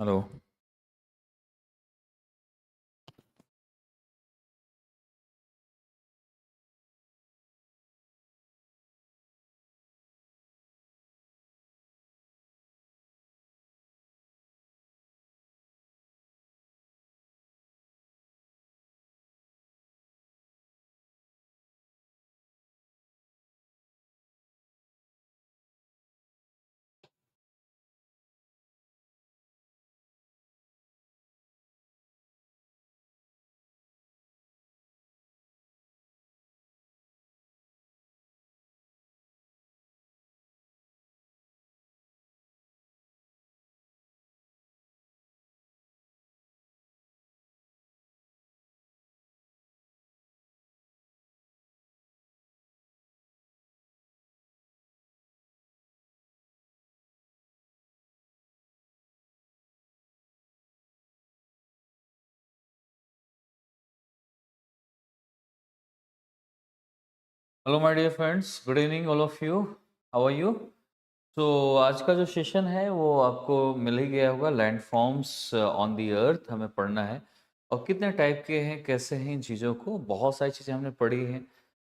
Hello. Hello my dear friends, good evening all of you. How are you? तो आज का जो session है वो आपको मिल ही गया होगा। लैंड फॉर्म्स ऑन दी अर्थ हमें पढ़ना है, और कितने टाइप के हैं, कैसे हैं, इन चीज़ों को बहुत सारी चीज़ें हमने पढ़ी हैं।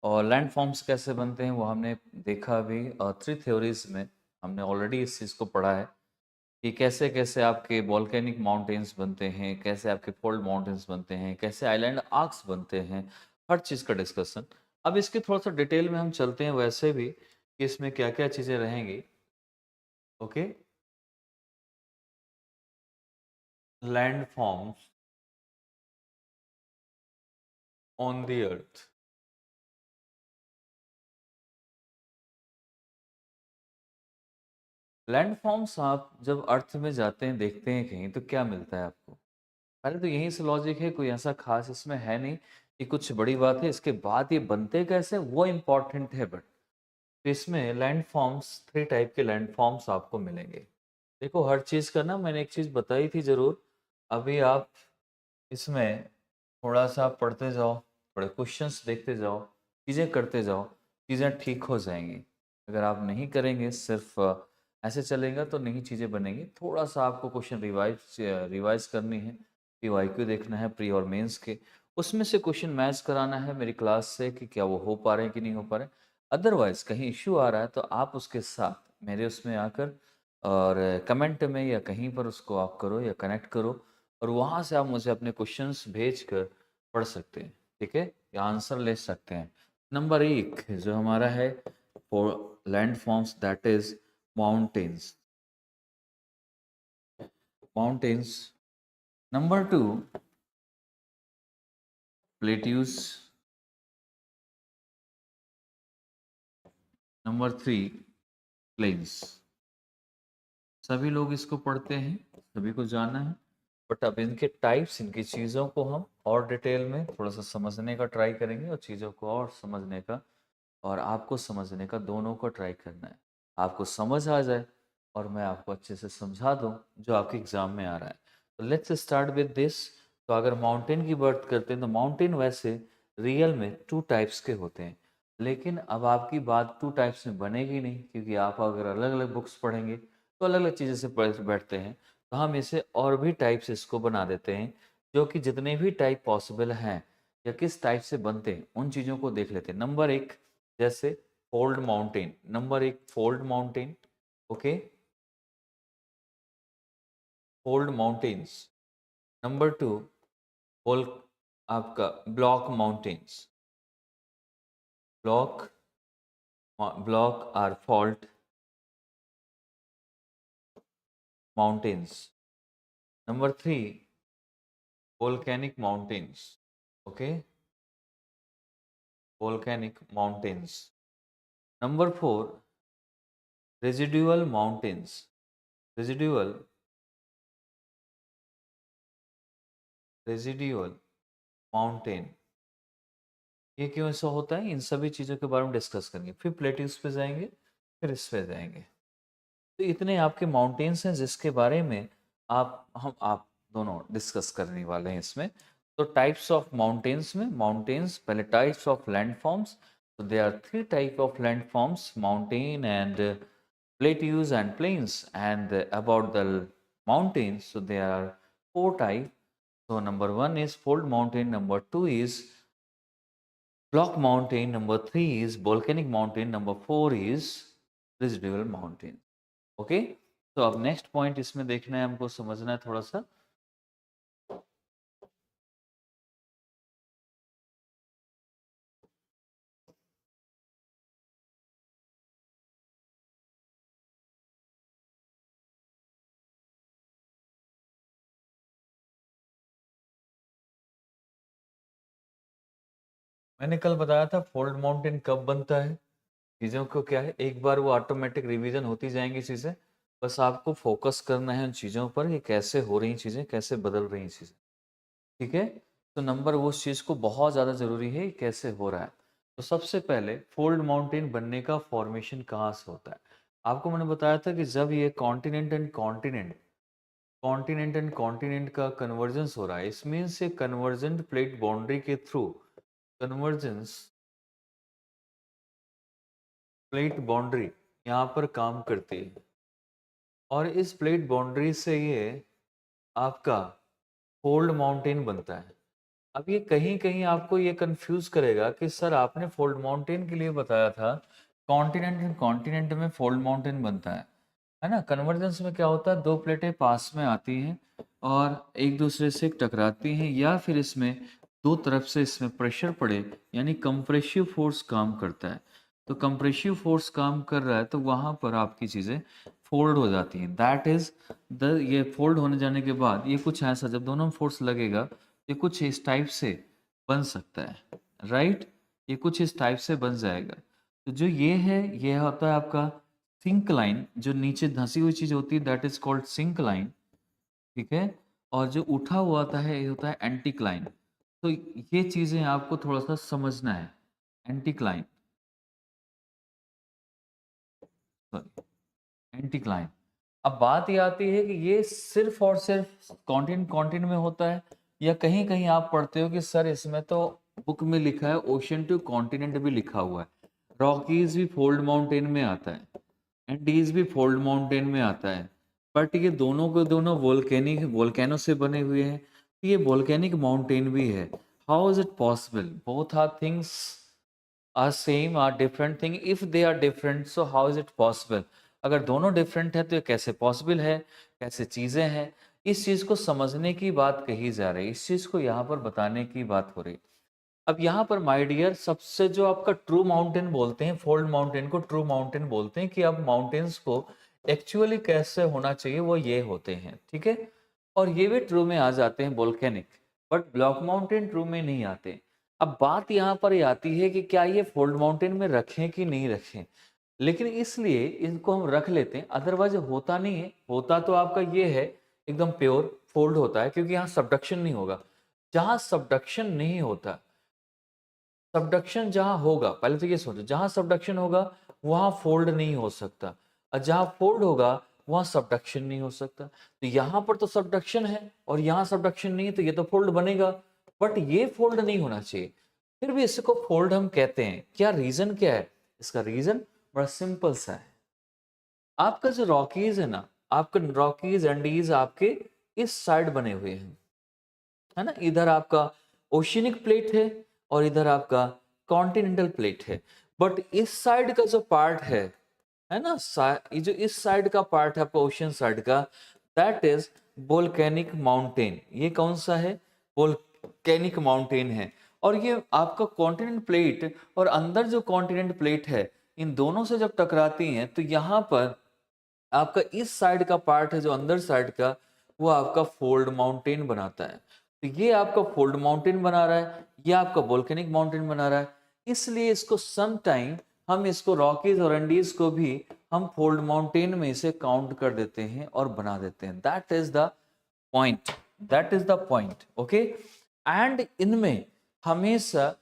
और लैंड फॉर्म्स कैसे बनते हैं वो हमने देखा भी। थ्री थ्योरीज में हमने ऑलरेडी इस चीज़ को पढ़ा है कि कैसे कैसे आपके वॉल्केनिक माउंटेन्स बनते हैं, कैसे आपके फोल्ड माउंटेन्स बनते हैं, कैसे आइलैंड आर्क्स बनते हैं, हर चीज़ का डिस्कशन। अब इसके थोड़ा सा डिटेल में हम चलते हैं वैसे भी कि इसमें क्या क्या चीज़ें रहेंगी। Okay, land forms on the earth. Land forms आप जब अर्थ में जाते हैं, देखते हैं कहीं, तो क्या मिलता है आपको? पहले तो यहीं से लॉजिक है, कोई ऐसा खास इसमें है नहीं कि कुछ बड़ी बात है। इसके बाद ये बनते कैसे वो इम्पोर्टेंट है, बट तो इसमें लैंड फॉर्म्स, थ्री टाइप के लैंड फॉर्म्स आपको मिलेंगे। देखो, हर चीज़ का ना मैंने एक चीज़ बताई थी ज़रूर। अभी आप इसमें थोड़ा सा पढ़ते जाओ, थोड़े क्वेश्चंस देखते जाओ, चीज़ें करते जाओ, चीज़ें ठीक हो जाएंगी। अगर आप नहीं करेंगे, सिर्फ ऐसे चलेगा तो नहीं चीज़ें बनेंगी। थोड़ा सा आपको क्वेश्चन रिवाइज रिवाइज करनी है, पीवाईक्यू देखना है प्री और मेंस के, उसमें से क्वेश्चन मैच कराना है मेरी क्लास से कि क्या वो हो पा रहे हैं कि नहीं हो पा रहे। अदरवाइज कहीं इश्यू आ रहा है तो आप उसके साथ मेरे उसमें आकर और कमेंट में या कहीं पर उसको आप करो या कनेक्ट करो, और वहाँ से आप मुझे अपने क्वेश्चंस भेज कर पढ़ सकते हैं। ठीक है, या आंसर ले सकते हैं। नंबर एक जो हमारा है four landforms, that is mountains. Mountains. Number two, plateaus. Number three, plains. सभी लोग इसको पढ़ते हैं, सभी को जाना है। बट अब इनके टाइप्स, इनकी चीज़ों को हम और डिटेल में थोड़ा सा समझने का ट्राई करेंगे, और चीज़ों को और समझने का और आपको समझने का, दोनों को ट्राई करना है। आपको समझ आ जाए और मैं आपको अच्छे से समझा दूं जो आपके एग्ज़ाम में आ रहा है। तो लेट्स स्टार्ट विद दिस। तो अगर माउंटेन की बात करते हैं तो माउंटेन वैसे रियल में टू टाइप्स के होते हैं। लेकिन अब आपकी बात टू टाइप्स में बनेगी नहीं, क्योंकि आप अगर अलग अलग बुक्स पढ़ेंगे तो अलग अलग चीज़ें से बैठते हैं। तो हम इसे और भी टाइप्स इसको बना देते हैं, जो कि जितने भी टाइप पॉसिबल हैं या किस टाइप से बनते हैं उन चीज़ों को देख लेते हैं। नंबर एक, जैसे फोल्ड माउंटेन। नंबर एक, fold mountain. Okay, fold mountains. Number two, होल आपका block mountains. Block, block are fault mountains. Number three, volcanic mountains. Okay, volcanic mountains. Number four, residual mountains. Residual, residual mountain। ये क्यों ऐसा होता है, इन सभी चीज़ों के बारे में डिस्कस करेंगे। फिर प्लेट्यूज पे जाएंगे, फिर इस पे जाएंगे। तो इतने आपके माउंटेन्स हैं जिसके बारे में आप दोनों डिस्कस करने वाले हैं इसमें। तो टाइप्स ऑफ माउंटेन्स में, माउंटेन्स पहले, टाइप्स ऑफ लैंडफॉर्म्स। तो they are three type of landforms, mountain and plateaus and plains, and about the mountains. So there are 4 types. So number 1 is fold mountain, number 2 is block mountain, number 3 is volcanic mountain, number 4 is residual mountain. Okay, तो अब next point इसमें देखना है, हमको समझना है थोड़ा सा। मैंने कल बताया था फोल्ड माउंटेन कब बनता है, चीज़ों को क्या है, एक बार वो ऑटोमेटिक रिवीजन होती जाएंगी चीज़ें, बस आपको फोकस करना है उन चीज़ों पर, ये कैसे हो रही चीज़ें, कैसे बदल रही चीज़ें, ठीक है। तो नंबर वो उस चीज़ को बहुत ज़्यादा ज़रूरी है, कैसे हो रहा है। तो सबसे पहले फोल्ड माउंटेन बनने का फॉर्मेशन कहाँ से होता है। आपको मैंने बताया था कि जब ये कॉन्टिनेंट एंड कॉन्टिनेंट का कन्वर्जेंस हो रहा है, इस मीन्स से कन्वर्जेंट प्लेट बाउंड्री के थ्रू, कन्वर्जेंस प्लेट बाउंड्री यहाँ पर काम करती है, और इस प्लेट बाउंड्री से ये आपका फोल्ड माउंटेन बनता है। अब ये कहीं कहीं आपको ये कंफ्यूज करेगा कि सर आपने फोल्ड माउंटेन के लिए बताया था कॉन्टिनेंट एंड कॉन्टिनेंट में फोल्ड माउंटेन बनता है ना। कन्वर्जेंस में क्या होता है, दो प्लेटें पास में आती हैं और एक दूसरे से टकराती हैं, या फिर इसमें दो तरफ से इसमें प्रेशर पड़े, यानी कंप्रेसिव फोर्स काम करता है। तो कंप्रेसिव फोर्स काम कर रहा है तो वहां पर आपकी चीज़ें फोल्ड हो जाती हैं। दैट इज द, ये फोल्ड होने जाने के बाद ये कुछ ऐसा, जब दोनों में फोर्स लगेगा ये कुछ इस टाइप से बन सकता है, राइट। ये कुछ इस टाइप से बन जाएगा। तो जो ये है, ये होता है आपका सिंक लाइन, जो नीचे धंसी हुई चीज होती है that is called syncline, ठीक है। और जो उठा हुआ होता है ये होता है एंटीक्लाइन। तो ये चीजें आपको थोड़ा सा समझना है। Anticline, sorry, anticline. अब बात ये आती है कि ये सिर्फ और सिर्फ कॉन्टिनेंट कॉन्टिनेंट में होता है, या कहीं कहीं आप पढ़ते हो कि सर इसमें तो बुक में लिखा है ओशन टू कॉन्टिनेंट भी लिखा हुआ है, रॉकीज भी फोल्ड माउंटेन में आता है, एंडीज भी फोल्ड माउंटेन में आता है। बट ये दोनों को दोनों वोल्केनिक वोल्केनो से बने हुए हैं, तो ये वोल्केनिक माउंटेन भी है। How is it possible, both are things are same are different thing, if they are different so how is it possible. अगर दोनों डिफरेंट है तो ये कैसे पॉसिबल है, कैसे चीजें हैं, इस चीज को समझने की बात कही जा रही है, इस चीज को यहाँ पर बताने की बात हो रही है। अब यहाँ पर माय डियर, सबसे जो आपका ट्रू माउंटेन बोलते हैं, फोल्ड माउंटेन को ट्रू माउंटेन बोलते हैं, कि अब माउंटेन्स को एक्चुअली कैसे होना चाहिए वो ये होते हैं, ठीक है। और ये भी ट्रू में आ जाते हैं volcanic, but block mountain true में नहीं आते। अब बात यहाँ पर ये आती है कि क्या ये फोल्ड माउंटेन में रखें कि नहीं रखें, लेकिन इसलिए इनको हम रख लेते हैं, अदरवाइज होता नहीं है। होता तो आपका ये है एकदम प्योर फोल्ड होता है, क्योंकि यहाँ सबडक्शन नहीं होगा। जहाँ सबडक्शन नहीं होता, सबडक्शन जहां होगा, पहले तो ये सोचो, जहां सबडक्शन होगा वहां फोल्ड नहीं हो सकता, और जहां फोल्ड होगा वहां सबडक्शन नहीं हो सकता। तो यहां पर तो सबडक्शन है और यहां सबडक्शन नहीं है, तो ये तो फोल्ड बनेगा, बट ये फोल्ड नहीं होना चाहिए। फिर भी इसको फोल्ड हम कहते हैं, क्या रीजन क्या है इसका? रीजन बड़ा सिंपल सा है। आपका जो रॉकीज है ना, आपका रॉकीज एंडीज आपके इस साइड बने हुए हैं, है ना। इधर आपका ओशियनिक प्लेट है और इधर आपका कॉन्टिनेंटल प्लेट है। बट इस साइड का जो पार्ट है ना, ये जो इस साइड का पार्ट है आपका ओशियन साइड का, दैट इज वोल्केनिक माउंटेन। ये कौन सा है? वोल्केनिक माउंटेन है। और ये आपका कॉन्टिनेंट प्लेट और अंदर जो कॉन्टिनेंट प्लेट है, इन दोनों से जब टकराती हैं तो यहाँ पर आपका इस साइड का पार्ट है जो अंदर साइड का, वो आपका फोल्ड माउंटेन बनाता है। तो ये आपका फोल्ड माउंटेन बना रहा है, ये आपका वोल्केनिक माउंटेन बना रहा है। इसलिए इसको सम टाइम हम इसको रॉकीज और एंडीज को भी हम फोल्ड माउंटेन में इसे काउंट कर देते हैं और बना देते हैं। That is the point, that is the point, okay. And इनमें हमेशा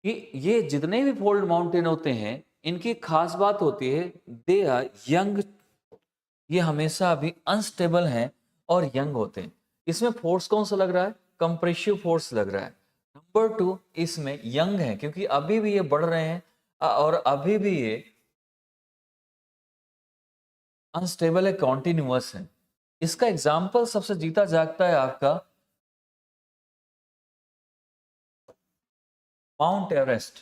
ये जितने भी फोल्ड माउंटेन होते हैं, इनकी खास बात होती है, दे आर यंग। ये हमेशा अभी अनस्टेबल हैं और यंग होते हैं। इसमें फोर्स कौन सा लग रहा है? कंप्रेसिव फोर्स लग रहा है। नंबर 2, इसमें यंग है क्योंकि अभी भी ये बढ़ रहे हैं और अभी भी ये अनस्टेबल है, कॉन्टिन्यूअस है। इसका एग्जाम्पल सबसे जीता जागता है आपका माउंट एवरेस्ट।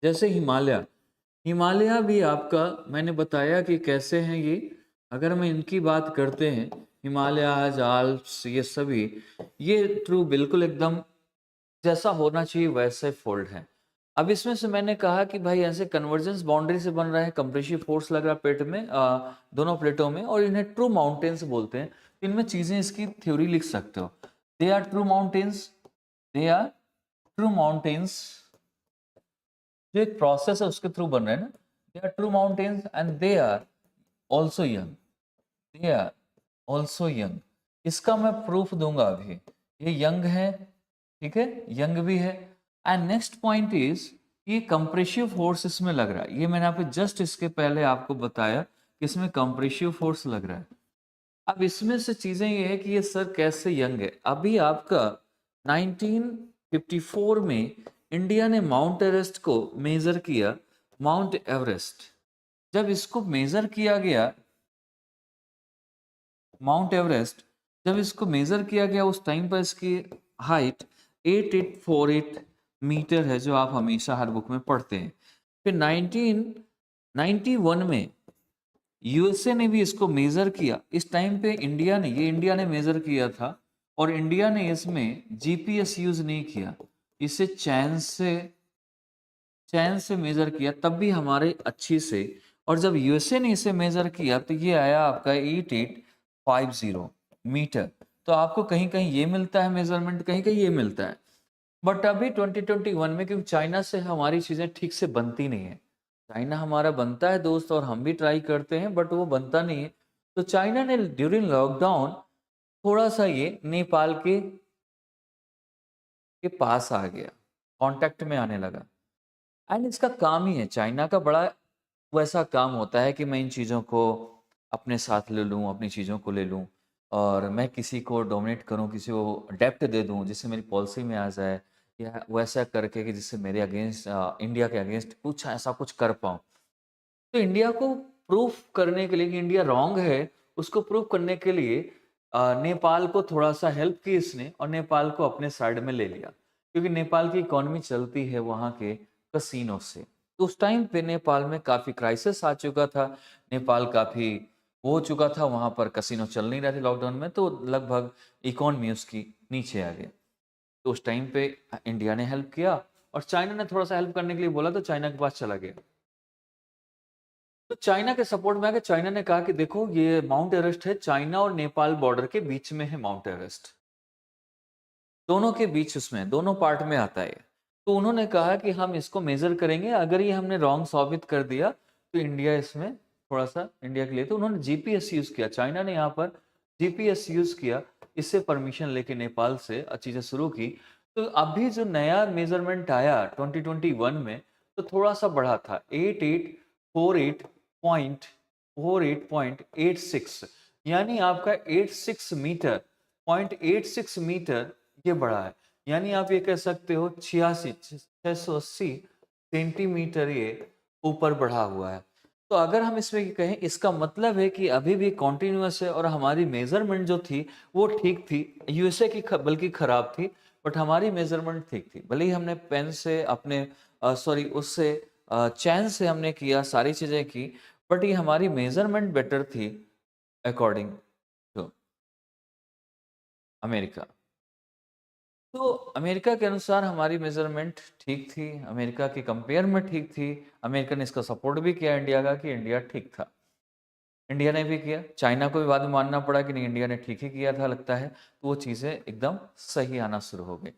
जैसे हिमालय, हिमालय भी आपका मैंने बताया कि कैसे हैं ये। अगर हम इनकी बात करते हैं, हिमालयाज, आल्प्स, ये सभी, ये ट्रू बिल्कुल एकदम जैसा होना चाहिए वैसे फोल्ड है। अब इसमें से मैंने कहा कि भाई ऐसे कन्वर्जेंस बाउंड्री से बन रहा है, कंप्रेसिव फोर्स लग रहा है पेट में, दोनों प्लेटों में, और इन्हें ट्रू माउंटेन्स बोलते हैं। इनमें चीजें इसकी थ्योरी लिख सकते हो। They are true mountains, they are true mountains, जो एक प्रोसेस है उसके थ्रू बन रहे हैं ना। They are true mountains and they are also young, they are also young. इसका मैं प्रूफ दूंगा अभी। ये यंग है, ठीक है, यंग भी है। एंड नेक्स्ट पॉइंट इज ये कंप्रेसिव फोर्स इसमें लग रहा है। ये मैंने आप जस्ट इसके पहले आपको बताया कि इसमें कंप्रेसिव फोर्स लग रहा है। अब इसमें से चीजें ये है कि ये सर कैसे यंग है। अभी आपका 1954 में इंडिया ने माउंट एवरेस्ट को मेजर किया। माउंट एवरेस्ट जब इसको मेजर किया गया, माउंट एवरेस्ट जब इसको मेजर किया गया, उस टाइम पर इसकी हाइट 8848 मीटर है, जो आप हमेशा हर बुक में पढ़ते हैं। फिर 1991 में यूएसए ने भी इसको मेजर किया। इस टाइम पे इंडिया ने मेजर किया था, और इंडिया ने इसमें जीपीएस यूज नहीं किया, इसे चैन से मेजर किया, तब भी हमारे अच्छी से। और जब यूएसए ने इसे मेजर किया तो ये आया आपका 8850 मीटर। तो आपको कहीं कहीं ये मिलता है मेजरमेंट, कहीं कहीं ये मिलता है। बट अभी 2021 में, क्योंकि चाइना से हमारी चीजें ठीक से बनती नहीं है, चाइना हमारा बनता है दोस्त, और हम भी ट्राई करते हैं, बट वो बनता नहीं है। तो चाइना ने ड्यूरिंग लॉकडाउन थोड़ा सा ये नेपाल के पास आ गया, कांटेक्ट में आने लगा। एंड इसका काम ही है, चाइना का बड़ा वैसा काम होता है कि मैं इन चीज़ों को अपने साथ ले लूँ, अपनी चीज़ों को ले लूँ, और मैं किसी को डोमिनेट करूँ, किसी को डेप्ट दे दूँ जिससे मेरी पॉलिसी में आ जाए, या वैसा करके कि जिससे मेरे अगेंस्ट, इंडिया के अगेंस्ट कुछ ऐसा कुछ कर पाऊँ। तो इंडिया को प्रूफ करने के लिए कि इंडिया रॉन्ग है, उसको प्रूफ करने के लिए नेपाल को थोड़ा सा हेल्प की इसने, और नेपाल को अपने साइड में ले लिया, क्योंकि नेपाल की इकोनॉमी चलती है वहाँ के कसीनो से। तो उस टाइम पे नेपाल में काफी क्राइसिस आ चुका था, नेपाल काफी हो चुका था, वहां पर कसीनो चल नहीं रहे थे लॉकडाउन में, तो लगभग इकोनॉमी उसकी नीचे आ गई। तो उस टाइम पे इंडिया ने हेल्प किया, और चाइना ने थोड़ा सा हेल्प करने के लिए बोला, तो चाइना के पास चला गया। तो चाइना के सपोर्ट में आके चाइना ने कहा कि देखो ये माउंट एवरेस्ट है, चाइना और नेपाल बॉर्डर के बीच में है माउंट एवरेस्ट, दोनों के बीच, उसमें दोनों पार्ट में आता है। तो उन्होंने कहा कि हम इसको मेजर करेंगे, अगर ये हमने रॉन्ग साबित कर दिया तो इंडिया इसमें थोड़ा सा, इंडिया के लिए, तो उन्होंने जीपीएस यूज किया, चाइना ने यहाँ पर जीपीएस यूज किया, इससे परमिशन लेके नेपाल से चीजें शुरू की। तो अभी जो नया मेजरमेंट आया 2021 में, तो थोड़ा सा बढ़ा था, 8848.86, यानी आपका 86 मीटर, 0.86 मीटर ये बढ़ा है। यानी आप ये कह सकते हो 680 सेंटीमीटर ये ऊपर बढ़ा हुआ है। तो अगर हम इसमें ये कहें, इसका मतलब है कि अभी भी कॉन्टिन्यूस है, और हमारी मेजरमेंट जो थी वो ठीक थी, यूएसए की बल्कि खराब थी, बट हमारी मेजरमेंट ठीक थी। भले ही हमने पेन से अपने सॉरी उससे चैन से हमने किया, सारी चीजें की, बट ये हमारी मेजरमेंट बेटर थी अकॉर्डिंग टू अमेरिका। तो अमेरिका के अनुसार हमारी मेजरमेंट ठीक थी, अमेरिका के कंपेयर में ठीक थी। अमेरिका ने इसका सपोर्ट भी किया इंडिया का, कि इंडिया ठीक था। इंडिया ने भी किया, चाइना को भी बाद में मानना पड़ा कि नहीं, इंडिया ने ठीक ही किया था लगता है। तो वो चीज़ें एकदम सही आना शुरू हो गई।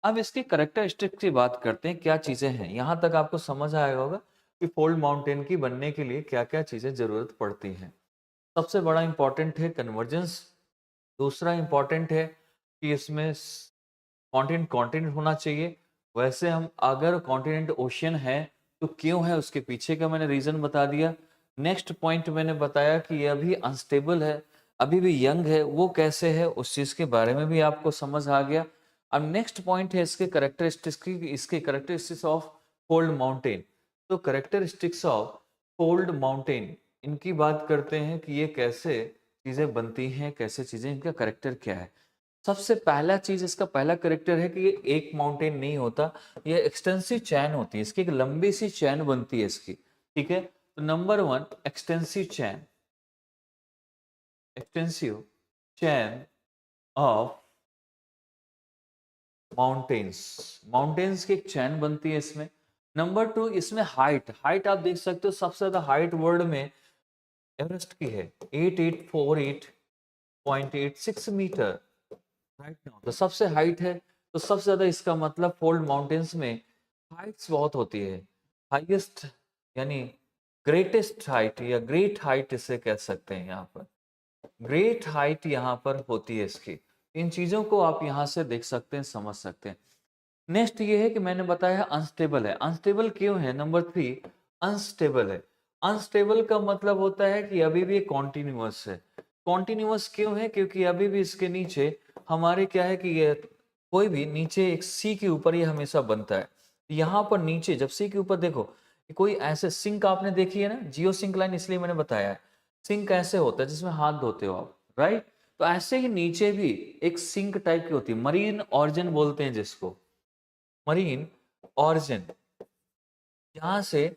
अब इसकी करेक्टरिस्टिक की बात करते हैं, क्या चीज़ें हैं। यहाँ तक आपको समझ आया होगा कि फोल्ड माउंटेन की बनने के लिए क्या क्या चीज़ें ज़रूरत पड़ती हैं। सबसे बड़ा इंपॉर्टेंट है कन्वर्जेंस। दूसरा इंपॉर्टेंट है कि इसमें कॉन्टिनेंट कॉन्टिनेंट होना चाहिए। वैसे हम अगर कॉन्टिनेंट ओशियन है तो क्यों है, उसके पीछे का मैंने रीजन बता दिया। नेक्स्ट पॉइंट मैंने बताया कि ये अभी अनस्टेबल है, अभी भी यंग है, वो कैसे है उस चीज के बारे में भी आपको समझ आ गया। अब नेक्स्ट पॉइंट है इसके करेक्टरिस्टिक्स की, इसके करेक्टरिस्टिक्स ऑफ फोल्ड माउंटेन। तो करेक्टरिस्टिक्स ऑफ फोल्ड माउंटेन, इनकी बात करते हैं कि ये कैसे चीजें बनती हैं, कैसे चीजें, इनका करेक्टर क्या है। सबसे पहला चीज, इसका पहला करेक्टर है कि ये एक माउंटेन नहीं होता, ये एक्सटेंसिव चैन होती है, इसकी एक लंबी सी चैन बनती है इसकी। ठीक है, तो number one, extensive chain, extensive chain of mountains, mountains की एक चैन बनती है इसमें। नंबर टू, इसमें हाइट, हाइट आप देख सकते हो सबसे ज्यादा हाइट वर्ल्ड में एवरेस्ट की है, 8848.86 मीटर राइट नाउ, तो सबसे हाइट है। तो सबसे ज्यादा इसका मतलब फोल्ड माउंटेन्स में हाइट्स बहुत होती है, हाईएस्ट यानी ग्रेटेस्ट हाइट या ग्रेट हाइट इसे कह सकते हैं, यहाँ पर ग्रेट हाइट यहाँ पर होती है इसकी। इन चीजों को आप यहाँ से देख सकते हैं, समझ सकते हैं। नेक्स्ट ये है कि मैंने बताया अनस्टेबल है। अनस्टेबल क्यों है? नंबर थ्री, अनस्टेबल है। अनस्टेबल का मतलब होता है कि अभी भी कॉन्टिन्यूअस है। कॉन्टिन्यूअस क्यों है? क्योंकि अभी भी इसके नीचे हमारे क्या है कि ये कोई भी नीचे एक सी के ऊपर ये हमेशा बनता है। यहाँ पर नीचे जब सी के ऊपर देखो, कोई ऐसे सिंक आपने देखी है ना, जियो सिंक लाइन, इसलिए मैंने बताया है सिंक ऐसे होता है जिसमें हाथ धोते हो आप, राइट। तो ऐसे ही नीचे भी एक सिंक टाइप की होती है, मरीन ऑरिजिन बोलते हैं जिसको, मरीन ऑरिजिन, जहां से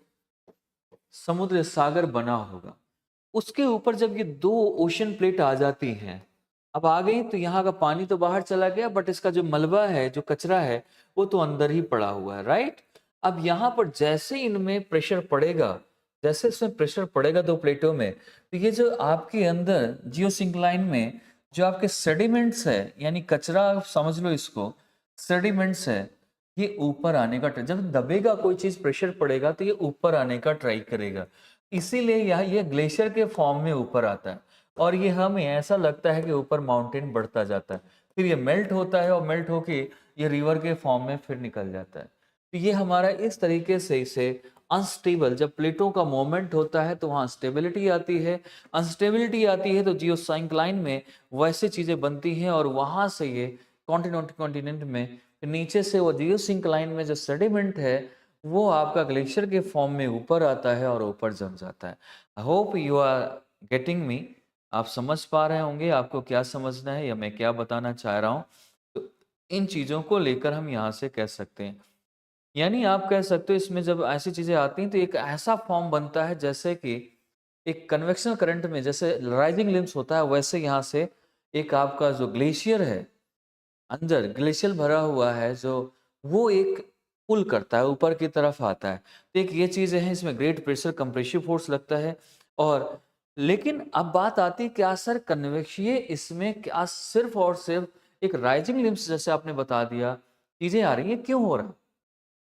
समुद्र सागर बना होगा, उसके ऊपर जब ये दो ओशन प्लेट आ जाती हैं, अब आ गई, तो यहाँ का पानी तो बाहर चला गया, बट इसका जो मलबा है, जो कचरा है, वो तो अंदर ही पड़ा हुआ है, राइट। अब यहाँ पर जैसे इनमें प्रेशर पड़ेगा, जैसे इसमें प्रेशर पड़ेगा दो प्लेटों में, तो ये जो आपके अंदर जियो सिंक्लाइन में जो आपके सेडिमेंट्स है, यानी कचरा आप समझ लो इसको, सेडिमेंट्स है, ये ऊपर आने का जब दबेगा कोई चीज, प्रेशर पड़ेगा तो ये ऊपर आने का ट्राई करेगा, इसीलिए यह ये ग्लेशियर के फॉर्म में ऊपर आता है। और ये हमें ऐसा लगता है कि ऊपर माउंटेन बढ़ता जाता है, फिर ये मेल्ट होता है और मेल्ट होके ये रिवर के फॉर्म में फिर निकल जाता है। तो ये हमारा इस तरीके से इसे अनस्टेबल, जब प्लेटों का मूवमेंट होता है तो वहाँ स्टेबिलिटी आती है, अनस्टेबिलिटी आती है तो जियोसाइंक्लाइन में वैसे चीजें बनती हैं, और वहां से ये कॉन्टिनेंट में नीचे से वो जियोसिंक्लाइन में जो सेडिमेंट है वो आपका ग्लेशियर के फॉर्म में ऊपर आता है और ऊपर जम जाता है। I hope you are getting me, आप समझ पा रहे होंगे आपको क्या समझना है या मैं क्या बताना चाह रहा हूँ। तो इन चीज़ों को लेकर हम यहाँ से कह सकते हैं, यानी आप कह सकते हो इसमें जब ऐसी चीज़ें आती हैं तो एक ऐसा फॉर्म बनता है जैसे कि एक कन्वेक्शनल करंट में जैसे राइजिंग लिम्स होता है, वैसे यहाँ से एक आपका जो ग्लेशियर है, अंदर ग्लेशियर भरा हुआ है जो, वो एक पुल करता है, ऊपर की तरफ आता है। तो एक ये चीजें हैं, इसमें ग्रेट प्रेशर कंप्रेसिव फोर्स लगता है। और लेकिन अब बात आती है क्या सर कन्वेक्शीय, इसमें क्या सिर्फ और सिर्फ एक राइजिंग लिम्स जैसे आपने बता दिया चीजें आ रही है, क्यों हो रहा है?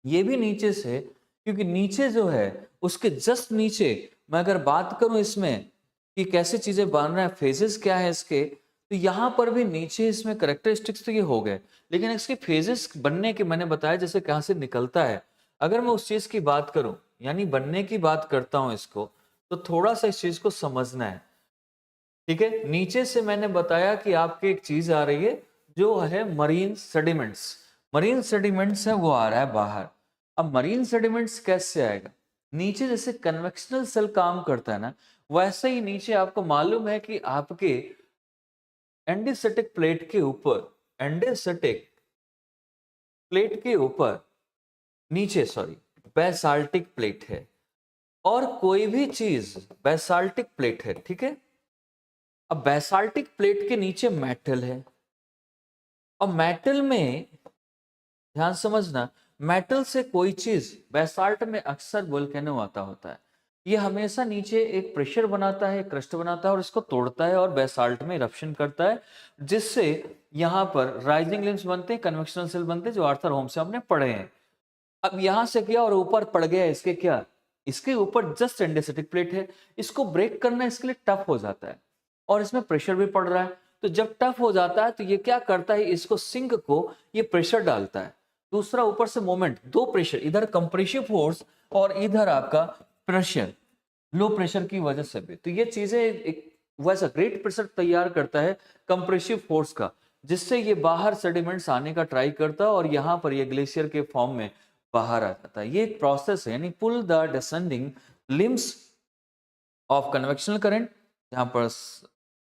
ये भी नीचे से, क्योंकि नीचे जो है उसके जस्ट नीचे मैं अगर बात करूं इसमें कि कैसे चीजें बन रहा है, फेजेस क्या है इसके, तो यहां पर भी नीचे इसमें करेक्टरिस्टिक्स तो ये हो गए, लेकिन इसके फेजेस बनने के मैंने बताया जैसे कहां से निकलता है। अगर मैं उस चीज की बात करूं, यानी बनने की बात करता हूं इसको, तो थोड़ा सा इस चीज को समझना है। ठीक है, नीचे से मैंने बताया कि आपकी एक चीज आ रही है जो है मरीन सेडिमेंट्स, मरीन सेडिमेंट्स है वो आ रहा है बाहर। अब मरीन सेडिमेंट्स कैसे आएगा? नीचे जैसे कन्वेक्शनल सेल काम करता है ना, वैसे ही नीचे आपको मालूम है कि आपके एंडीसेटिक प्लेट के ऊपर, एंडीसेटिक प्लेट के ऊपर, नीचे सॉरी, बेसाल्टिक प्लेट है, और कोई भी चीज बेसाल्टिक प्लेट है, ठीक है। अब बेसाल्टिक प्लेट के नीचे मेटल है, और मेटल में ध्यान समझना, मेटल से कोई चीज, बेसाल्ट में अक्सर वोल्केनो आता होता है, ये हमेशा नीचे एक प्रेशर बनाता है, क्रस्ट बनाता है और इसको तोड़ता है और बेसाल्ट में इरप्शन करता है, जिससे यहाँ पर राइजिंग लिम्स बनते हैं, कन्वेक्शनल सेल बनते हैं, जो आर्थर होम से हमने पढ़े हैं। अब यहां से क्या और ऊपर पड़ गया इसके, क्या इसके ऊपर जस्ट एंडेसिटिक प्लेट है, इसको ब्रेक करना इसके लिए टफ हो जाता है, और इसमें प्रेशर भी पड़ रहा है। तो जब टफ हो जाता है तो ये क्या करता है, इसको सिंक को ये प्रेशर डालता है, दूसरा ऊपर से मोमेंट, दो प्रेशर, इधर कंप्रेसिव फोर्स और इधर आपका प्रेशर, लो प्रेशर की वजह से भी, तो ये चीजें एक वैसा ग्रेट प्रेशर तैयार करता है कंप्रेसिव फोर्स का, जिससे ये बाहर सेडिमेंट्स आने का ट्राई करता है और यहाँ पर ये ग्लेशियर के फॉर्म में बाहर आ जाता है। ये एक प्रोसेस है, यानी pull the descending limbs of convectional current, यहाँ पर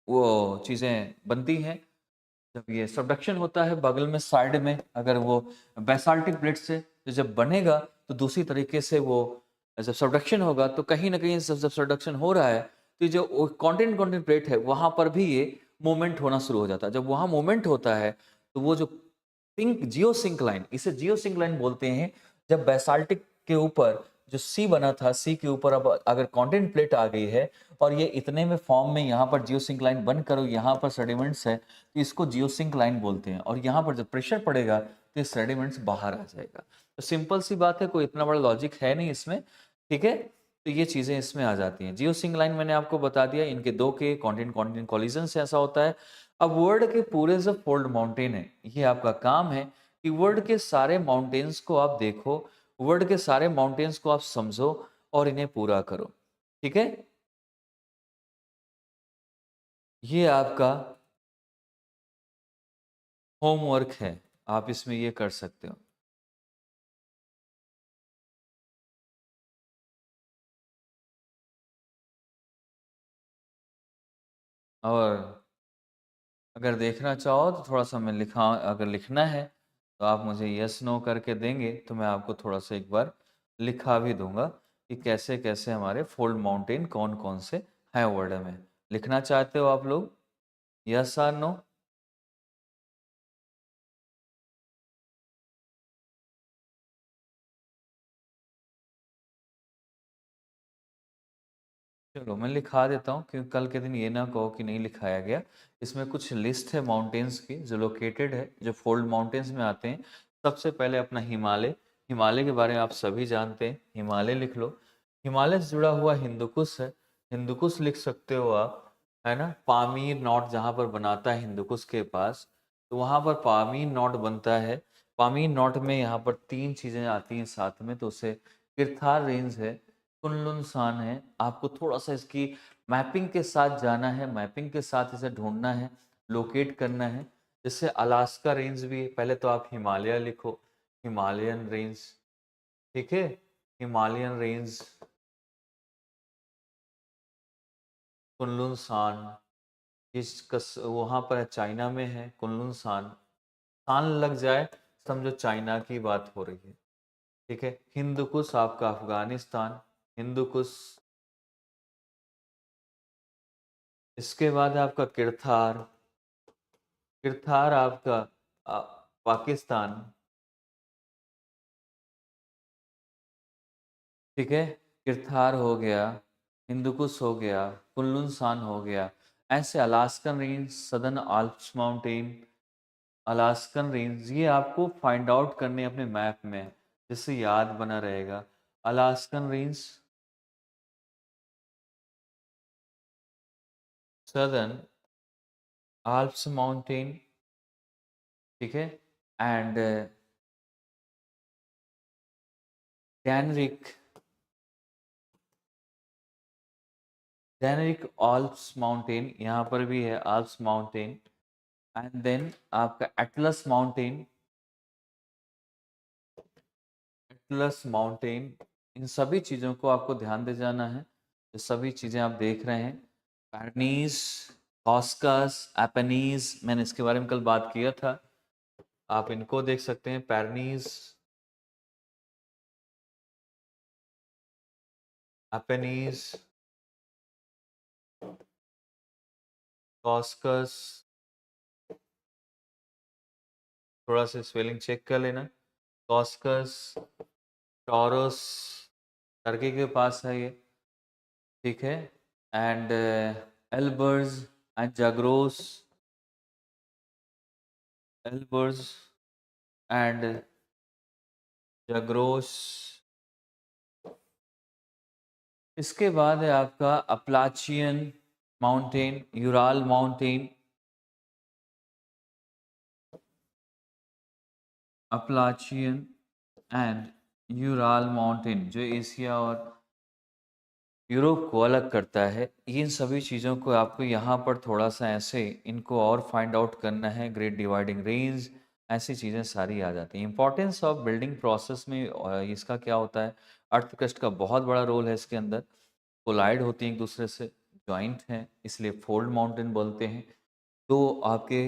वो चीज़ें बनती हैं। जब ये सबडक्शन होता है बगल में साइड में, अगर वो बेसाल्टिक प्लेट से तो जब बनेगा तो दूसरी तरीके से वो जब सबडक्शन होगा तो कहीं न कहीं जब सबडक्शन हो रहा है तो ये जो कॉन्टिनेंट प्लेट है वहाँ पर भी ये मूवमेंट होना शुरू हो जाता है। जब वहाँ मूवमेंट होता है तो वो जो पिंक जियोसिंक लाइन, इसे जियोसिंक लाइन बोलते हैं। जब बेसाल्टिक के ऊपर जो सी बना था, सी के ऊपर अब अगर कॉन्टिनेंट प्लेट आ गई है और ये इतने में फॉर्म में यहाँ पर जियोसिंक लाइन बनकर यहाँ पर सेडिमेंट्स है तो इसको जियोसिंक लाइन बोलते हैं। और यहाँ पर जब प्रेशर पड़ेगा तो ये सेडिमेंट्स बाहर आ जाएगा। तो सिंपल सी बात है, कोई इतना बड़ा लॉजिक है नहीं इसमें, ठीक है। तो ये चीजें इसमें आ जाती हैं। जियोसिंक लाइन मैंने आपको बता दिया, इनके दो के कॉन्टिनेंट कॉलिजन से ऐसा होता है। अब वर्ल्ड के पूरे जो फोल्ड माउंटेन है, ये आपका काम है कि वर्ल्ड के सारे माउंटेन्स को आप देखो, वर्ल्ड के सारे माउंटेन्स को आप समझो और इन्हें पूरा करो, ठीक है। ये आपका होमवर्क है, आप इसमें ये कर सकते हो। और अगर देखना चाहो तो थोड़ा सा मैं लिखा, अगर लिखना है तो आप मुझे यस नो करके देंगे तो मैं आपको थोड़ा सा एक बार लिखा भी दूंगा कि कैसे कैसे हमारे फोल्ड माउंटेन कौन कौन से हैं वर्ल्ड में। लिखना चाहते हो आप लोग, यस और नो? चलो मैं लिखा देता हूँ, क्योंकि कल के दिन ये ना कहो कि नहीं लिखाया गया। इसमें कुछ लिस्ट है माउंटेन्स की जो लोकेटेड है, जो फोल्ड माउंटेन्स में आते हैं। सबसे पहले अपना हिमालय, हिमालय के बारे में आप सभी जानते हैं, हिमालय लिख लो। हिमालय से जुड़ा हुआ हिंदुकुश है, हिंदुकुश लिख सकते हो आप, है ना। पामीर नॉट जहाँ पर बनाता है हिंदुकुश के पास, तो वहाँ पर पामीर नॉट बनता है। पामीर नॉट में यहाँ पर तीन चीज़ें आती हैं साथ में, तो उसे किरथार रेंज है, कुनलुन सान है। आपको थोड़ा सा इसकी मैपिंग के साथ जाना है, मैपिंग के साथ इसे ढूंढना है, लोकेट करना है। जैसे अलास्का रेंज भी है, पहले तो आप हिमालय लिखो, हिमालयन रेंज, ठीक है। हिमालयन रेंज, कुनलुन सान, वहां पर है, चाइना में है कुनलुन सान। सान लग जाए समझो चाइना की बात हो रही है, ठीक है। हिंदुकुश आपका अफगानिस्तान, हिंदुकुश। इसके बाद आपका किरथार, किरथार आपका अ, पाकिस्तान, ठीक है। किरथार हो गया, हिंदुकुश हो गया, कुनलुन सान हो गया। ऐसे Alaskan range, southern Alps mountain, Alaskan range, ये आपको फाइंड आउट करने अपने मैप में, जिससे याद बना रहेगा। Alaskan range, southern Alps mountain, ठीक है। एंड डैनरिक, डैनरिक आल्प्स माउंटेन, यहाँ पर भी है आल्प्स माउंटेन। एंड देन आपका एटलस माउंटेन, एटलस माउंटेन। इन सभी चीज़ों को आपको ध्यान दे जाना है। ये सभी चीज़ें आप देख रहे हैं, पैरनीज, कॉस्कस, एपेनीज, मैंने इसके बारे में कल बात किया था, आप इनको देख सकते हैं। पैरनीज, एपेनीज, कॉस्कस, थोड़ा सा स्पेलिंग चेक कर लेना। कॉस्कस, टॉरस, टर्की के पास है ये, ठीक है। And Elburz and Zagros, Elburz and Zagros. इसके बाद है आपका Appalachian mountain, Ural mountain, Appalachian and Ural mountain, जो एशिया और यूरोप को अलग करता है। इन सभी चीज़ों को आपको यहाँ पर थोड़ा सा ऐसे इनको और फाइंड आउट करना है। ग्रेट डिवाइडिंग रेंज, ऐसी चीज़ें सारी आ जाती हैं। इंपॉर्टेंस ऑफ बिल्डिंग प्रोसेस में इसका क्या होता है, अर्थ क्रस्ट का बहुत बड़ा रोल है इसके अंदर। कोलाइड होती हैं एक दूसरे से, जॉइंट हैं, इसलिए फोल्ड माउंटेन बोलते हैं। तो आपके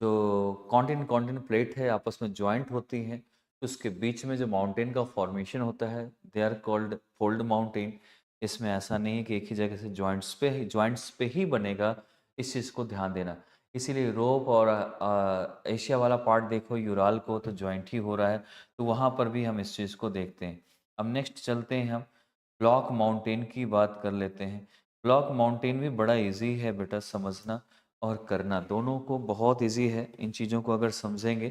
जो कॉन्टिनेंट कॉन्टिनेंट प्लेट है आपस में जॉइंट होती हैं, तो उसके बीच में जो माउंटेन का फॉर्मेशन होता है they are called fold mountain. इसमें ऐसा नहीं है कि एक ही जगह से जॉइंट्स पे ही बनेगा, इस चीज़ को ध्यान देना। इसीलिए यूरोप और एशिया वाला पार्ट देखो, यूराल को तो जॉइंट ही हो रहा है, तो वहाँ पर भी हम इस चीज़ को देखते हैं। अब नेक्स्ट चलते हैं हम ब्लॉक माउंटेन की बात कर लेते हैं। ब्लॉक माउंटेन भी बड़ा इजी है बेटा समझना और करना, दोनों को बहुत इजी है इन चीज़ों को अगर समझेंगे।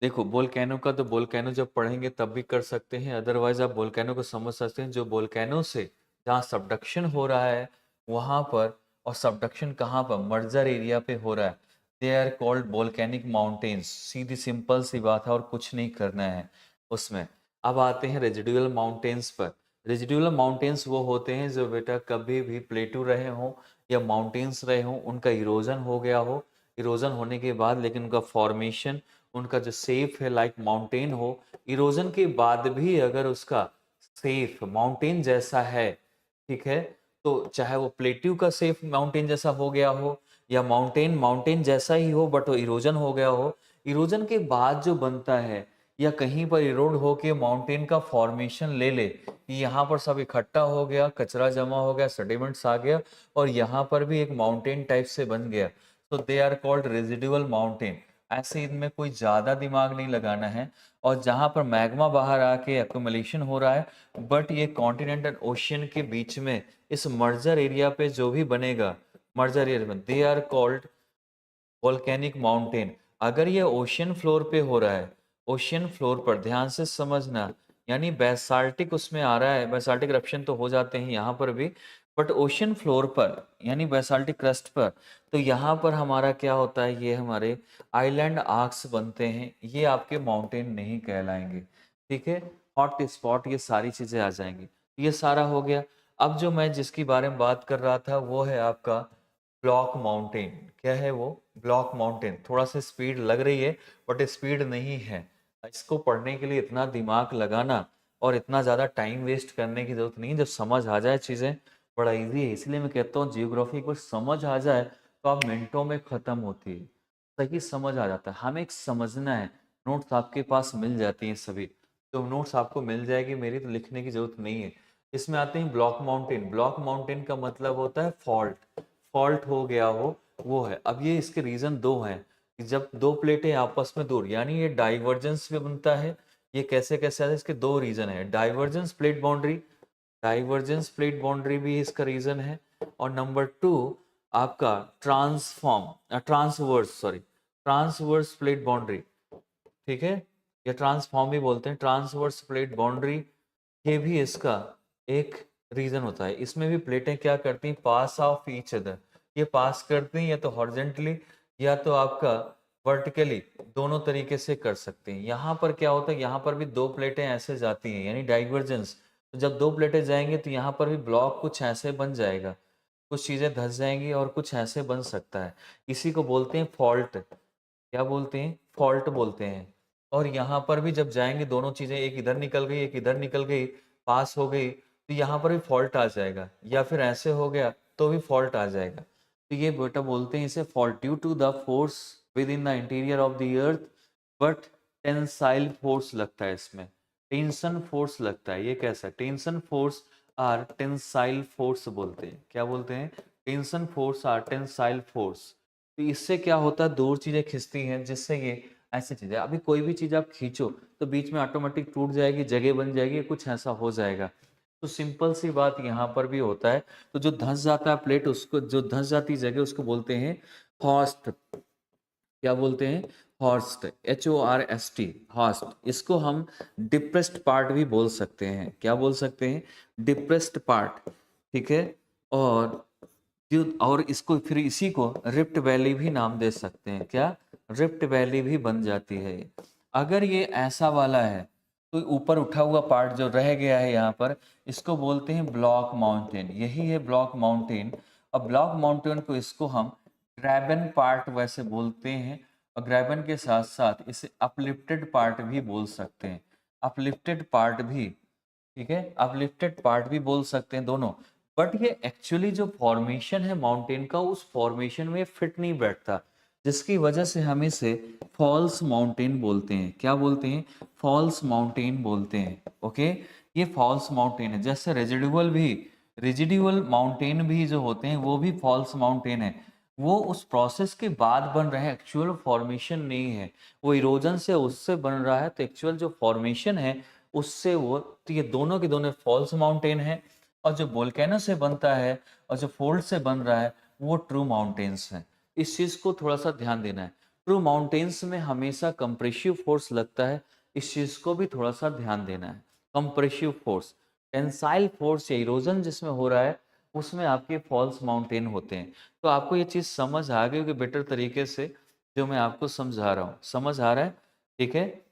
देखो वोल्केनो का तो वोल्केनो जब पढ़ेंगे तब भी कर सकते हैं, अदरवाइज आप वोल्केनो को समझ सकते हैं जो वोल्केनो से जहाँ सबडक्शन हो रहा है वहाँ पर, और सबडक्शन कहाँ पर, मर्जर एरिया पे हो रहा है, they are called volcanic mountains. सीधी सिंपल सी बात है और कुछ नहीं करना है उसमें। अब आते हैं रेजिडुअल माउंटेन्स पर। रेजिडुअल माउंटेन्स वो होते हैं जो बेटा कभी भी प्लेटू रहे हों या माउंटेन्स रहे हों, उनका इरोजन हो गया हो, इरोजन होने के बाद लेकिन उनका फॉर्मेशन, उनका जो सेफ है लाइक माउंटेन हो, इरोजन के बाद भी अगर उसका सेफ माउंटेन जैसा है, ठीक है, तो चाहे वो प्लेट्यू का सेफ माउंटेन जैसा हो गया हो या माउंटेन माउंटेन जैसा ही हो बट वो इरोजन हो गया हो, इरोजन के बाद जो बनता है या कहीं पर इरोड होके माउंटेन का फॉर्मेशन ले ले कि यहाँ पर सब इकट्ठा हो गया, कचरा जमा हो गया, सेडिमेंट्स आ गया और यहाँ पर भी एक माउंटेन टाइप से बन गया, तो they are called residual mountain. ऐसे इनमें कोई ज़्यादा दिमाग नहीं लगाना है। और जहाँ पर मैग्मा बाहर आके एक्यूमुलेशन हो रहा है, बट ये कॉन्टिनेंट एंड ओशियन के बीच में इस मर्जर एरिया पे जो भी बनेगा, मर्जर एरिया में they are called volcanic mountain. अगर ये ओशियन फ्लोर पे हो रहा है, ओशियन फ्लोर पर ध्यान से समझना, यानी बेसाल्टिक उसमें आ रहा है, बेसाल्टिक रप्शन तो हो जाते हैं यहाँ पर भी, बट ओशियन फ्लोर पर यानी बेसाल्टिक क्रस्ट पर, तो यहाँ पर हमारा क्या होता है, ये हमारे आइलैंड आर्क्स बनते हैं, ये आपके माउंटेन नहीं कहलाएंगे, ठीक है। हॉट स्पॉट ये सारी चीजें आ जाएंगी, ये सारा हो गया। अब जो मैं जिसकी बारे में बात कर रहा था वो है आपका ब्लॉक माउंटेन। क्या है वो? Block mountain. थोड़ा सा स्पीड लग रही है बट स्पीड नहीं है। इसको पढ़ने के लिए इतना दिमाग लगाना और इतना ज़्यादा टाइम वेस्ट करने की जरूरत नहीं। जब समझ आ जाए चीज़ें बड़ा इजी है, इसलिए मैं कहता हूँ जियोग्राफी को समझ आ जाए तो आप मिनटों में ख़त्म होती है, सही समझ आ जाता है। हमें एक समझना है, नोट्स आपके पास मिल जाती हैं सभी, तो नोट्स आपको मिल जाएगी, मेरी तो लिखने की जरूरत नहीं है। इसमें आते हैं ब्लॉक माउंटेन। ब्लॉक माउंटेन का मतलब होता है फॉल्ट, फॉल्ट हो गया हो वो है। अब ये इसके रीजन दो हैं कि जब दो प्लेटें आपस में दूर, यानी ये डाइवर्जेंस भी बनता है। ये कैसे कैसे आता है, इसके दो रीजन है। Divergence plate boundary, divergence plate boundary भी इसका रीजन है। और नंबर टू आपका ट्रांसवर्स प्लेट बाउंड्री, ठीक है, या ट्रांसफॉर्म भी बोलते हैं, ट्रांसवर्स प्लेट बाउंड्री, ये भी इसका एक रीजन होता है। इसमें भी प्लेटें क्या करती हैं, पास ऑफ ईच अदर, ये पास करती हैं या तो हॉरिजेंटली या तो आपका वर्टिकली, दोनों तरीके से कर सकते हैं। यहाँ पर क्या होता है, यहाँ पर भी दो प्लेटें ऐसे जाती हैं यानी डाइवर्जेंस। तो जब दो प्लेटें जाएंगे तो यहाँ पर भी ब्लॉक कुछ ऐसे बन जाएगा, कुछ चीजें धंस जाएंगी और कुछ ऐसे बन सकता है। इसी को बोलते हैं फॉल्ट। क्या बोलते हैं? फॉल्ट बोलते हैं। और यहाँ पर भी जब जाएंगे दोनों चीजें, एक इधर निकल गई एक इधर निकल गई, पास हो गई, तो यहाँ पर भी फॉल्ट आ जाएगा, या फिर ऐसे हो गया तो भी फॉल्ट आ जाएगा। तो ये बेटा बोलते हैं इसे fault due to the force within the interior of the earth, but tensile force लगता है इसमें, टेंशन फोर्स लगता है। ये कैसा? Tension force or tensile force बोलते हैं। क्या बोलते हैं? Tension force or tensile force. तो इससे क्या होता है, दूर चीजें खिंचती हैं, जिससे ये ऐसी चीजें, अभी कोई भी चीज आप खींचो तो बीच में ऑटोमेटिक टूट जाएगी, जगह बन जाएगी, कुछ ऐसा हो जाएगा। तो सिंपल सी बात यहाँ पर भी होता है। तो जो धंस जाता है प्लेट, उसको, जो धंस जाती जगह उसको बोलते हैं हॉस्ट। क्या बोलते हैं? Host, HORST, host. इसको हम डिप्रेस्ड पार्ट भी बोल सकते हैं। क्या बोल सकते हैं? डिप्रेस्ड पार्ट, ठीक है। और और इसको फिर इसी को रिफ्ट वैली भी नाम दे सकते हैं। क्या? रिफ्ट वैली भी बन जाती है ये। अगर ये ऐसा वाला है तो ऊपर उठा हुआ पार्ट जो रह गया है यहाँ पर, इसको बोलते हैं ब्लॉक माउंटेन। यही है ब्लॉक माउंटेन। अब ब्लॉक माउंटेन को इसको हम ग्रैबन पार्ट वैसे बोलते हैं, और ग्रैबन के साथ साथ इसे अपलिफ्टेड पार्ट भी बोल सकते हैं। अपलिफ्टेड पार्ट भी, ठीक है, अपलिफ्टेड पार्ट भी बोल सकते हैं दोनों। बट ये एक्चुअली जो फॉर्मेशन है माउंटेन का, उस फॉर्मेशन में फिट नहीं बैठता, जिसकी वजह से हम इसे फॉल्स माउंटेन बोलते हैं। क्या बोलते हैं? फॉल्स माउंटेन बोलते हैं। ओके, ये फॉल्स माउंटेन है। जैसे रेजिडुअल माउंटेन भी जो होते हैं वो भी फॉल्स माउंटेन है। वो उस प्रोसेस के बाद बन रहे हैं, एक्चुअल फॉर्मेशन नहीं है। वो इरोजन से उससे बन रहा है, तो एक्चुअल जो फॉर्मेशन है उससे वो, तो ये दोनों के दोनों फॉल्स माउंटेन है। और जो वोल्केनो से बनता है और जो फोल्ड से बन रहा है वो ट्रू माउंटेन्स हैं। इस चीज को थोड़ा सा ध्यान देना है। ट्रू माउंटेन्स में हमेशा कंप्रेसिव फोर्स लगता है, इस चीज को भी थोड़ा सा ध्यान देना है। कंप्रेसिव फोर्स, टेंसाइल फोर्स या इरोजन जिसमें हो रहा है उसमें आपके फॉल्स माउंटेन होते हैं। तो आपको ये चीज समझ आ गई होगी बेटर तरीके से, जो मैं आपको समझा रहा हूँ। समझ आ रहा है? ठीक है।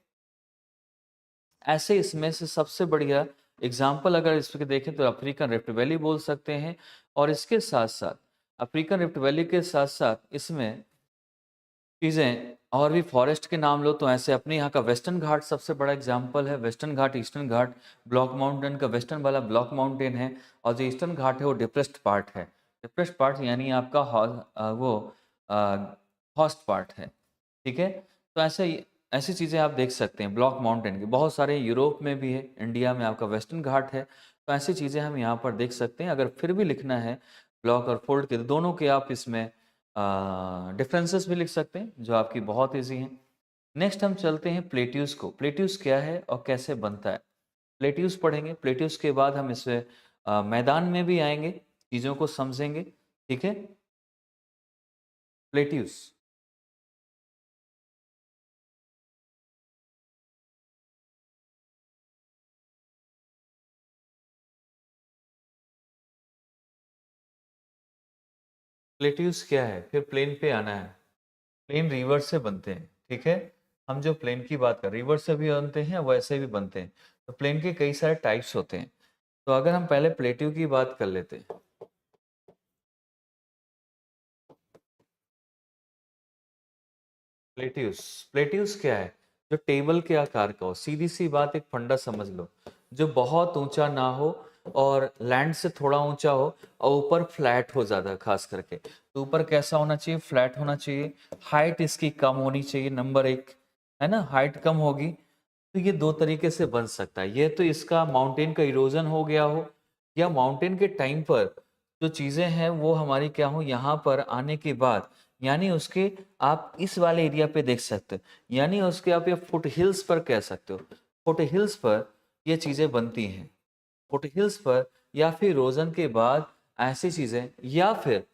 ऐसे इसमें से सबसे बढ़िया एग्जाम्पल अगर इसके देखें तो अफ्रीकन रिफ्ट वैली बोल सकते हैं। और इसके साथ साथ अफ्रीकन रिफ्ट वैली के साथ साथ इसमें चीज़ें और भी, फॉरेस्ट के नाम लो तो ऐसे अपने यहाँ का वेस्टर्न घाट सबसे बड़ा एग्जाम्पल है। वेस्टर्न घाट, ईस्टर्न घाट, ब्लॉक माउंटेन का वेस्टर्न वाला ब्लॉक माउंटेन है, और जो ईस्टर्न घाट है वो डिप्रेस्ड पार्ट है। डिप्रेस्ड पार्ट यानी आपका वो हॉस्ट पार्ट है। ठीक है। तो ऐसी चीज़ें आप देख सकते हैं ब्लॉक माउंटेन की, बहुत सारे यूरोप में भी है, इंडिया में आपका वेस्टर्न घाट है। तो ऐसी चीज़ें हम यहाँ पर देख सकते हैं। अगर फिर भी लिखना है ब्लॉक और फोल्ड के, तो दोनों के आप इसमें डिफरेंसेस भी लिख सकते हैं, जो आपकी बहुत इजी हैं। नेक्स्ट हम चलते हैं प्लेट्यूस को। प्लेट्यूस क्या है और कैसे बनता है, प्लेट्यूस पढ़ेंगे। प्लेट्यूस के बाद हम इसे मैदान में भी आएंगे, चीज़ों को समझेंगे। ठीक है। प्लेट्यूस, प्लेट्यूस क्या है, फिर प्लेन पे आना है। प्लेन रिवर से बनते हैं। ठीक है। हम जो प्लेन की बात कर, रिवर से भी बनते हैं वैसे भी बनते हैं। तो प्लेन के कई सारे टाइप्स होते हैं। तो अगर हम पहले प्लेट्यू की बात कर लेते हैं। प्लेट्यूस, प्लेट्यूस क्या है? जो टेबल के आकार का हो। सीधी सी बात, एक फंडा समझ लो, जो बहुत ऊंचा ना हो और लैंड से थोड़ा ऊंचा हो और ऊपर फ्लैट हो ज्यादा, खास करके तो ऊपर कैसा होना चाहिए? फ्लैट होना चाहिए। हाइट इसकी कम होनी चाहिए, नंबर एक, है ना। हाइट कम होगी तो ये दो तरीके से बन सकता है। ये तो इसका माउंटेन का इरोजन हो गया हो, या माउंटेन के टाइम पर जो चीजें हैं वो हमारी क्या हो, यहाँ पर आने के बाद, यानी उसके, आप इस वाले एरिया पे देख सकते हो, यानी उसके आप ये फुट हिल्स पर कह सकते हो। फुट हिल्स पर ये चीजें बनती हैं, फुट हिल्स पर, या फिर इरोजन के बाद ऐसी चीजें, या फिर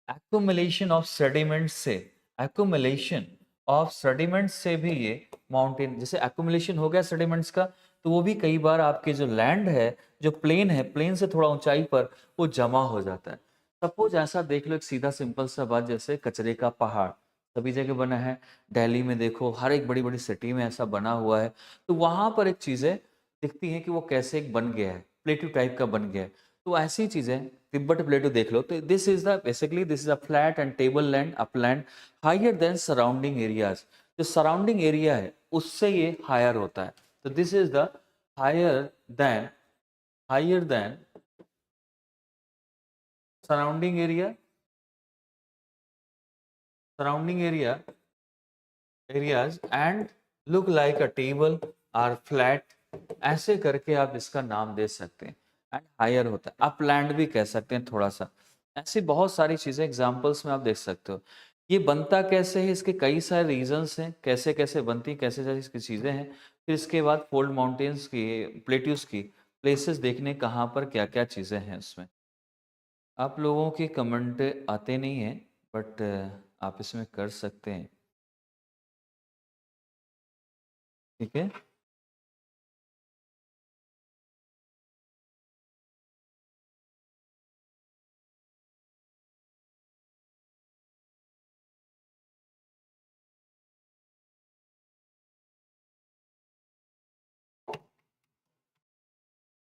एक्यूमुलेशन ऑफ सेडिमेंट से, एक्यूमुलेशन ऑफ सेडिमेंट से भी ये माउंटेन, जैसे एक्यूमुलेशन हो गया सेडिमेंट्स का, तो वो भी कई बार आपके जो लैंड है, जो प्लेन है, प्लेन से थोड़ा ऊंचाई पर वो जमा हो जाता है। सपोज ऐसा देख लो, एक सीधा सिंपल सा बात, जैसे कचरे का पहाड़ सभी जगह बना है। दिल्ली में देखो, हर एक बड़ी बड़ी सिटी में ऐसा बना हुआ है। तो वहां पर एक चीजें दिखती है कि वो कैसे एक बन गया है, प्लेटू टाइप का बन गया है। तो ऐसी चीजें, तिब्बत प्लेटू देख लो, तो this is the basically this is a flat and table land, upland, higher than surrounding areas. जो सराउंडिंग एरिया है उससे ये हायर होता है। तो this is the higher than, higher than surrounding area, surrounding area, areas and look like a table or flat. ऐसे करके आप इसका नाम दे सकते हैं। एंड हायर होता है, अपलैंड भी कह सकते हैं थोड़ा सा। ऐसी बहुत सारी चीजें एग्जांपल्स में आप देख सकते हो। ये बनता कैसे है, इसके कई सारे रीजंस हैं, कैसे कैसे बनती, कैसे कैसे इसकी चीजें हैं। फिर इसके बाद फोल्ड माउंटेन्स की, प्लेट्यूज की प्लेसेस देखने, कहाँ पर क्या क्या चीजें हैं उसमें। आप लोगों के कमेंट आते नहीं हैं, बट आप इसमें कर सकते हैं। ठीक है।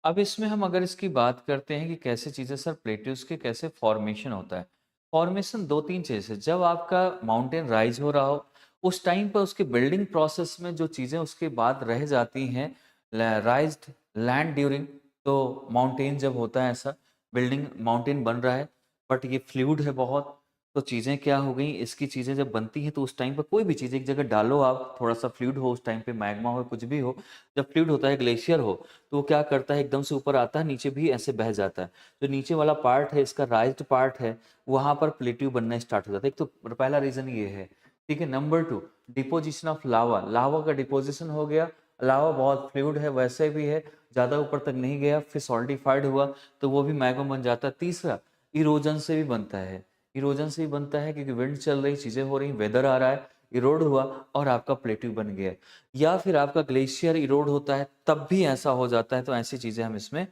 अब इसमें हम अगर इसकी बात करते हैं कि कैसे चीज़ें, सर प्लेट्यूज के कैसे फॉर्मेशन होता है। फॉर्मेशन दो तीन चीज़ है। जब आपका माउंटेन राइज हो रहा हो, उस टाइम पर उसके बिल्डिंग प्रोसेस में जो चीज़ें उसके बाद रह जाती हैं, राइज्ड लैंड ड्यूरिंग, तो माउंटेन जब होता है ऐसा, बिल्डिंग माउंटेन बन रहा है, बट ये फ्लूइड है बहुत। तो चीज़ें क्या हो गई, इसकी चीज़ें जब बनती हैं तो उस टाइम पे कोई भी चीज़ एक जगह डालो आप, थोड़ा-सा फ्लूइड हो उस टाइम पे, मैग्मा हो, कुछ भी हो, जब फ्लूइड होता है, ग्लेशियर हो, तो वो क्या करता है, एकदम से ऊपर आता है, नीचे भी ऐसे बह जाता है। जो नीचे वाला पार्ट है, इसका राइज़्ड पार्ट है, वहाँ पर प्लेट्यू बनना स्टार्ट हो जाता है। एक तो पहला रीज़न ये है, ठीक है। Number 2, deposition of lava. लावा का डिपोज़िशन हो गया, लावा बहुत फ्लूइड है, वैसे भी है, ज़्यादा ऊपर तक नहीं गया, फिर सॉलिडिफाइड हुआ, तो वो भी मैग्मा बन जाता है। तीसरा, इरोजन से भी बनता है। इरोजन से भी बनता है क्योंकि विंड चल रही, चीज़ें हो रही, वेदर आ रहा है, इरोड हुआ और आपका प्लेट्यू बन गया। या फिर आपका ग्लेशियर इरोड होता है, तब भी ऐसा हो जाता है, तो ऐसी चीज़ें हम इसमें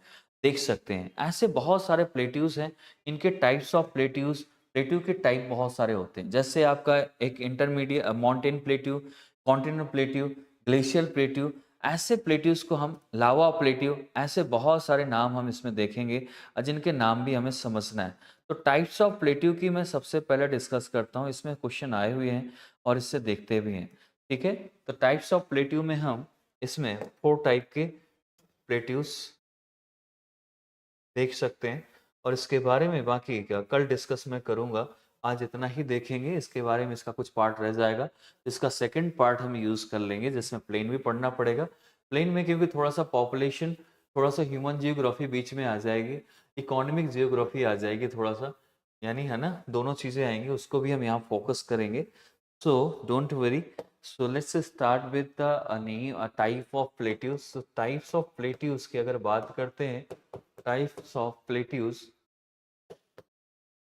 देख सकते हैं। ऐसे बहुत सारे प्लेट्यूज़ हैं, इनके टाइप्स ऑफ प्लेट्यूज़, प्लेट्यू के टाइप बहुत सारे होते हैं। जैसे आपका एक intermediate mountain plateau, continental plateau, glacial plateau, ऐसे प्लेट्यूज़ को हम लावा प्लेट्यू, ऐसे बहुत सारे नाम हम इसमें देखेंगे, जिनके नाम भी हमें समझना है। तो टाइप्स ऑफ प्लेट्यू की मैं सबसे पहले डिस्कस करता हूँ, इसमें क्वेश्चन आए हुए हैं और इससे देखते भी हैं, ठीक है। तो टाइप्स ऑफ प्लेट्यू में हम इसमें 4 टाइप के प्लेट्यूज देख सकते हैं, और इसके बारे में बाकी का कल डिस्कस मैं करूँगा। आज इतना ही देखेंगे, इसके बारे में इसका कुछ पार्ट रह जाएगा, इसका सेकंड पार्ट हम यूज़ कर लेंगे, जिसमें प्लेन भी पढ़ना पड़ेगा। प्लेन में क्योंकि थोड़ा-सा पॉपुलेशन, थोड़ा-सा ह्यूमन जियोग्राफी बीच में आ जाएगी, इकोनॉमिक जियोग्राफी आ जाएगी थोड़ा-सा, यानी है ना, दोनों चीज़ें आएँगी, उसको भी हम यहाँ फोकस करेंगे। So don't worry, so let's start with the name type of plateaus. So types of plateaus की अगर बात करते हैं, types of plateaus.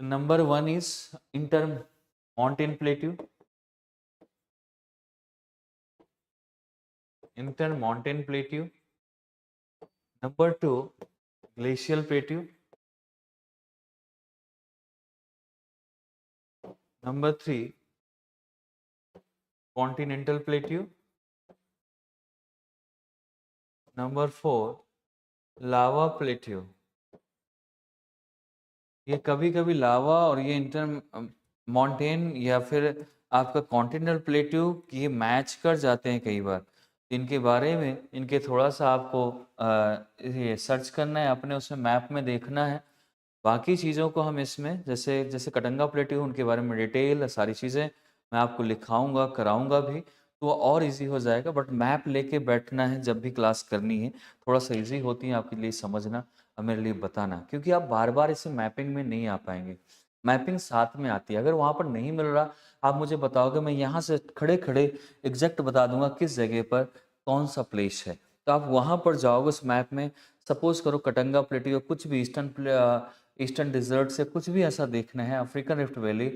Number one is intermontane plateau. Intermontane plateau. Number two, glacial plateau. Number three, continental plateau. Number four, lava plateau. ये कभी-कभी लावा और ये inter mountain या फिर आपका कॉन्टिनेंटल प्लेट्यू ये मैच कर जाते हैं कई बार। इनके बारे में, इनके थोड़ा-सा आपको ये सर्च करना है, अपने उसमें मैप में देखना है। बाकी चीज़ों को हम इसमें, जैसे जैसे कटंगा प्लेट्यू, उनके बारे में डिटेल सारी चीज़ें मैं आपको लिखाऊँगा, कराऊँगा भी, तो और ईज़ी हो जाएगा। बट मैप लेके बैठना है जब भी क्लास करनी है, थोड़ा-सा ईज़ी होती है आपके लिए समझना और मेरे लिए बताना, क्योंकि आप बार-बार इसे मैपिंग में नहीं आ पाएँगे। मैपिंग साथ में आती है, अगर वहाँ पर नहीं मिल रहा, आप मुझे बताओगे, मैं यहाँ से खड़े-खड़े एग्ज़ैक्ट बता दूँगा किस जगह पर कौन-सा प्लेस है। तो आप वहाँ पर जाओगे उस मैप में, सपोज़ करो कटंगा प्लेट्यू, कुछ भी ईस्टर्न डिज़र्ट से कुछ भी ऐसा देखना है, African rift valley,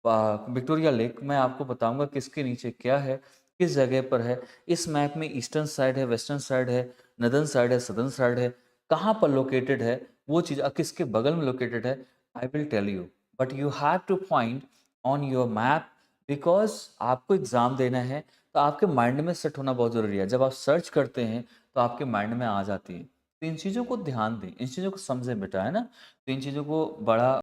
Victoria lake, मैं आपको बताऊँगा किसके नीचे क्या है, किस जगह पर है। इस मैप में ईस्टर्न साइड है, वेस्टर्न साइड है, नॉर्दर्न साइड है, सदर्न साइड है, कहाँ पर लोकेटेड है, वो चीज़ किसके बगल में लोकेटेड है, I will tell you. But you have to find on your map, because आपको एग्ज़ाम देना है, तो आपके माइंड में सेट होना बहुत ज़रूरी है। जब आप सर्च करते हैं, तो आपके माइंड में आ जाती है। तो इन चीज़ों को ध्यान दें, इन चीज़ों को समझें बेटा, है ना? तो इन चीज़ों को बड़ा